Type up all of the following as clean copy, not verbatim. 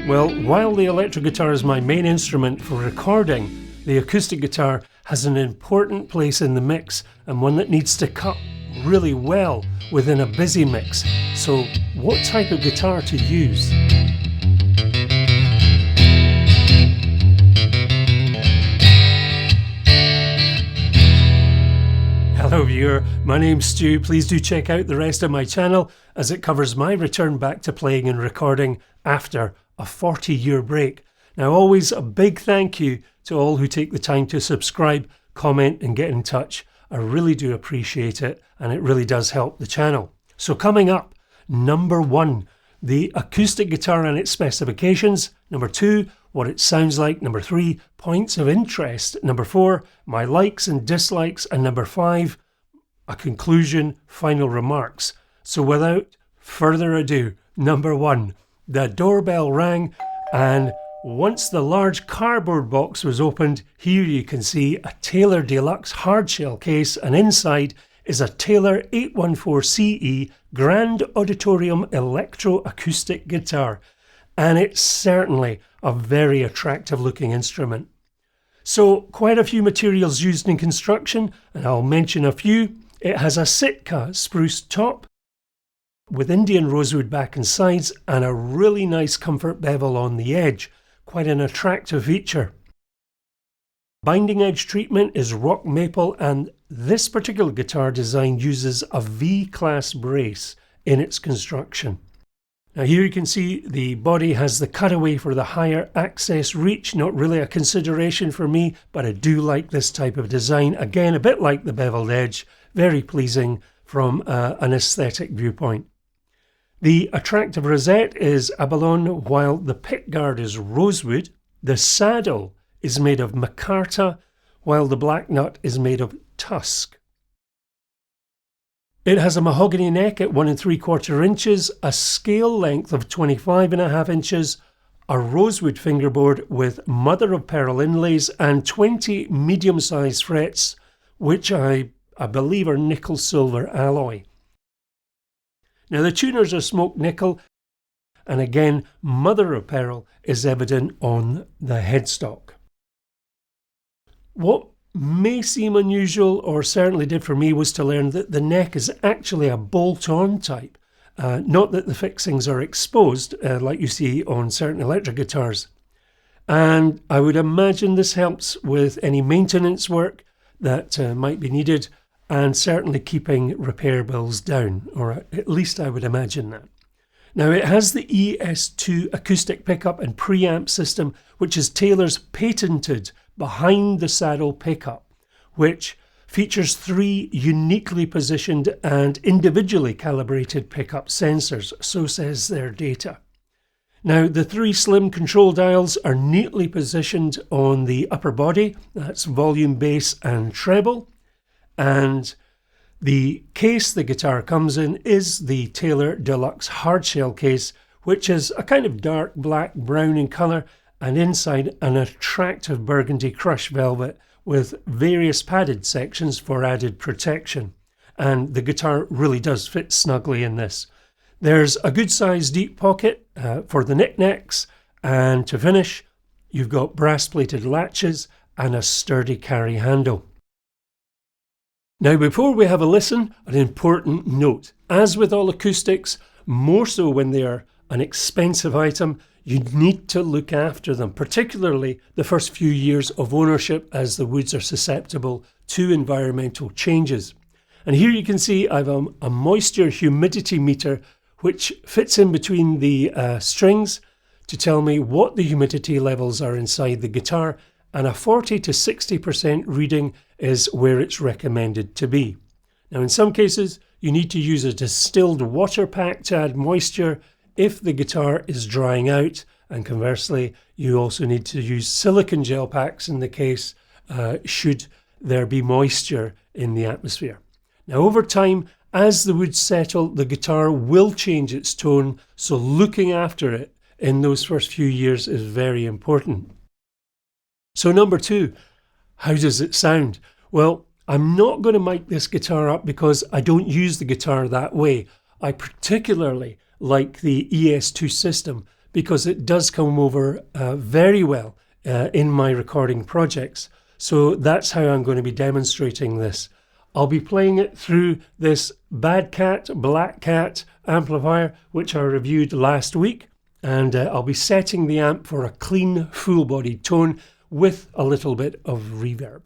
Well, while the electric guitar is my main instrument for recording, the acoustic guitar has an important place in the mix and one that needs to cut really well within a busy mix. So, what type of guitar to use? Hello viewer, my name's Stu. Please do check out the rest of my channel as it covers my return back to playing and recording after a 40-year break. Now, always a big thank you to all who take the time to subscribe, comment and get in touch. I really do appreciate it and it really does help the channel. So coming up, number 1, the acoustic guitar and its specifications. Number 2, what it sounds like. Number 3, points of interest. Number 4, my likes and dislikes. And number 5, a conclusion, final remarks. So without further ado, number 1, the doorbell rang, and once the large cardboard box was opened, here you can see a Taylor Deluxe hardshell case, and inside is a Taylor 814CE Grand Auditorium Electro Acoustic guitar, and it's certainly a very attractive looking instrument. So quite a few materials used in construction, and I'll mention a few. It has a Sitka spruce top with Indian rosewood back and sides and a really nice comfort bevel on the edge. Quite an attractive feature. Binding edge treatment is rock maple, and this particular guitar design uses a V-class brace in its construction. Now here you can see the body has the cutaway for the higher access reach. Not really a consideration for me, but I do like this type of design. Again, a bit like the beveled edge, very pleasing from an aesthetic viewpoint. The attractive rosette is abalone, while the pickguard is rosewood. The saddle is made of micarta, while the black nut is made of tusk. It has a mahogany neck at 1 3/4 inches, a scale length of 25.5 inches, a rosewood fingerboard with mother of pearl inlays, and 20 medium-sized frets, which I believe are nickel silver alloy. Now the tuners are smoked nickel, and again mother of pearl is evident on the headstock. What may seem unusual, or certainly did for me, was to learn that the neck is actually a bolt-on type, not that the fixings are exposed like you see on certain electric guitars. And I would imagine this helps with any maintenance work that might be needed, and certainly keeping repair bills down, or at least I would imagine that. Now it has the ES2 acoustic pickup and preamp system, which is Taylor's patented behind the saddle pickup, which features 3 uniquely positioned and individually calibrated pickup sensors, so says their data. Now the 3 slim control dials are neatly positioned on the upper body, that's volume, bass and treble, and the case the guitar comes in is the Taylor Deluxe hardshell case, which is a kind of dark black brown in colour, and inside an attractive burgundy crush velvet with various padded sections for added protection. And the guitar really does fit snugly in this. There's a good sized deep pocket for the knickknacks, and to finish you've got brass plated latches and a sturdy carry handle. Now before we have a listen, an important note. As with all acoustics, more so when they are an expensive item, you need to look after them, particularly the first few years of ownership, as the woods are susceptible to environmental changes. And here you can see I have a moisture humidity meter which fits in between the strings to tell me what the humidity levels are inside the guitar, and a 40 to 60% reading is where it's recommended to be. Now in some cases you need to use a distilled water pack to add moisture if the guitar is drying out, and conversely you also need to use silicone gel packs in the case should there be moisture in the atmosphere. Now over time, as the woods settle, the guitar will change its tone, so looking after it in those first few years is very important. So number 2, how does it sound? Well, I'm not going to mic this guitar up because I don't use the guitar that way. I particularly like the ES2 system because it does come over very well in my recording projects. So that's how I'm going to be demonstrating this. I'll be playing it through this Bad Cat, Black Cat amplifier, which I reviewed last week. And I'll be setting the amp for a clean, full-bodied tone with a little bit of reverb.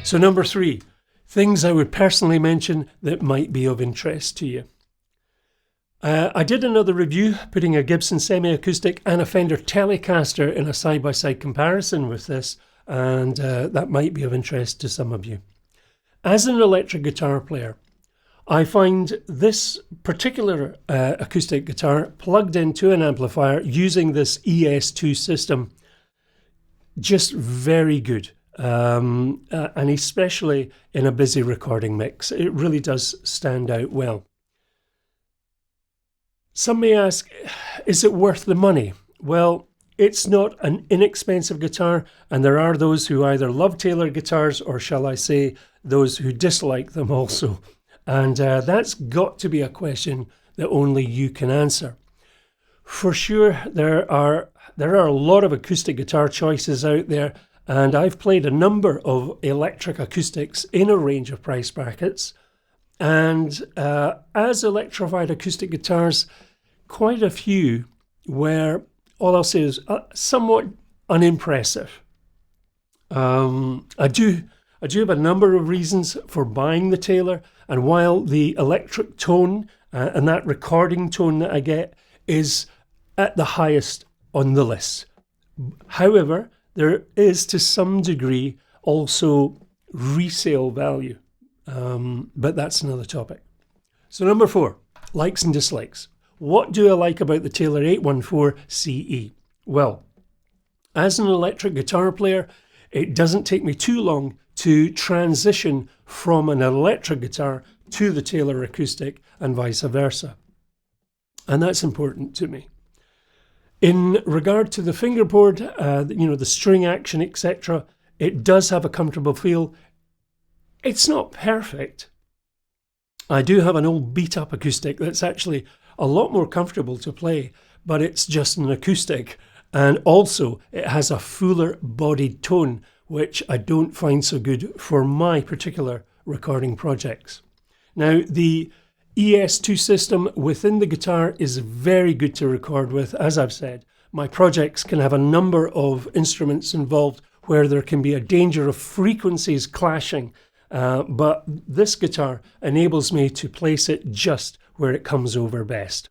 So number 3, things I would personally mention that might be of interest to you. I did another review putting a Gibson semi-acoustic and a Fender Telecaster in a side-by-side comparison with this, and that might be of interest to some of you. As an electric guitar player, I find this particular acoustic guitar plugged into an amplifier using this ES2 system just very good. And especially in a busy recording mix, it really does stand out well. Some may ask, is it worth the money? Well, it's not an inexpensive guitar, and there are those who either love Taylor guitars or, shall I say, those who dislike them also. And that's got to be a question that only you can answer. For sure, there are a lot of acoustic guitar choices out there, and I've played a number of electric acoustics in a range of price brackets. And as electrified acoustic guitars, quite a few were, all I'll say is, somewhat unimpressive. I do have a number of reasons for buying the Taylor, and while the electric tone and that recording tone that I get is at the highest on the list, however, there is to some degree also resale value, but that's another topic. So number 4, likes and dislikes. What do I like about the Taylor 814 CE? Well, as an electric guitar player, it doesn't take me too long to transition from an electric guitar to the Taylor acoustic and vice versa. And that's important to me. In regard to the fingerboard, the string action, etc., it does have a comfortable feel. It's not perfect. I do have an old beat-up acoustic that's actually a lot more comfortable to play, but it's just an acoustic. And also, it has a fuller bodied tone, which I don't find so good for my particular recording projects. Now, the ES2 system within the guitar is very good to record with. As I've said, my projects can have a number of instruments involved where there can be a danger of frequencies clashing, but this guitar enables me to place it just where it comes over best.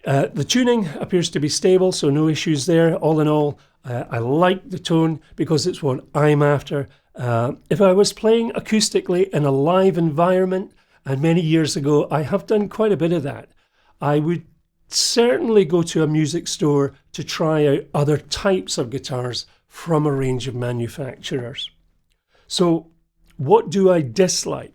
The tuning appears to be stable, so no issues there. All in all, I like the tone because it's what I'm after. If I was playing acoustically in a live environment, and many years ago I have done quite a bit of that, I would certainly go to a music store to try out other types of guitars from a range of manufacturers. So what do I dislike?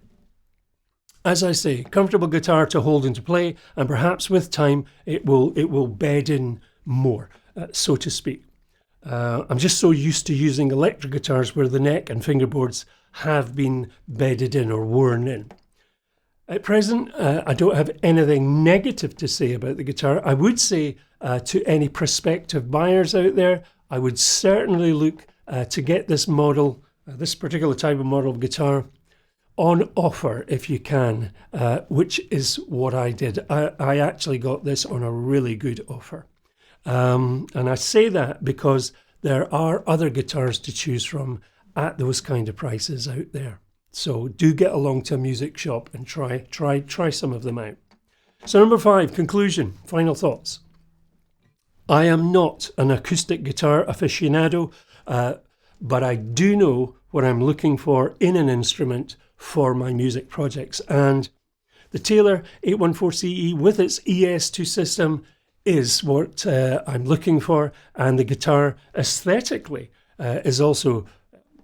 As I say, comfortable guitar to hold and to play, and perhaps with time it will bed in more, so to speak. I'm just so used to using electric guitars where the neck and fingerboards have been bedded in or worn in. At present, I don't have anything negative to say about the guitar. I would say to any prospective buyers out there, I would certainly look to get this model, this particular type of model of guitar, on offer if you can, which is what I did. I actually got this on a really good offer. And I say that because there are other guitars to choose from at those kind of prices out there. So do get along to a music shop and try some of them out. So number 5, conclusion, final thoughts. I am not an acoustic guitar aficionado, but I do know what I'm looking for in an instrument for my music projects. And the Taylor 814 CE with its ES2 system is what I'm looking for, and the guitar aesthetically is also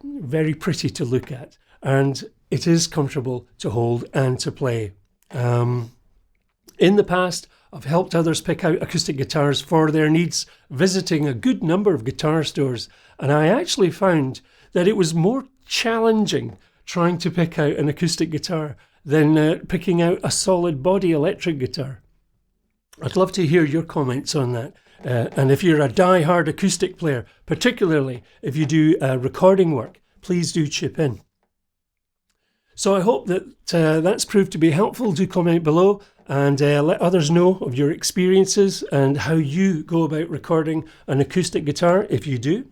very pretty to look at, and it is comfortable to hold and to play. In the past, I've helped others pick out acoustic guitars for their needs, visiting a good number of guitar stores, and I actually found that it was more challenging trying to pick out an acoustic guitar than picking out a solid body electric guitar. I'd love to hear your comments on that. And if you're a die-hard acoustic player, particularly if you do recording work, please do chip in. So I hope that that's proved to be helpful. Do comment below and let others know of your experiences and how you go about recording an acoustic guitar if you do.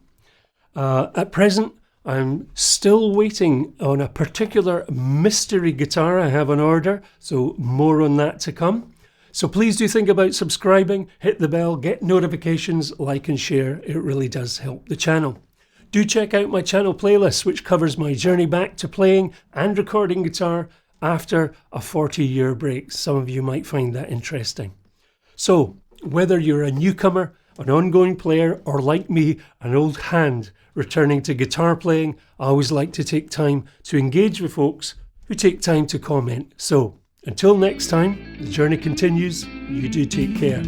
At present, I'm still waiting on a particular mystery guitar I have on order, so more on that to come. So please do think about subscribing, hit the bell, get notifications, like and share. It really does help the channel. Do check out my channel playlist, which covers my journey back to playing and recording guitar after a 40-year break. Some of you might find that interesting. So whether you're a newcomer, an ongoing player, or like me, an old hand returning to guitar playing, I always like to take time to engage with folks who take time to comment. So until next time, the journey continues. You do take care.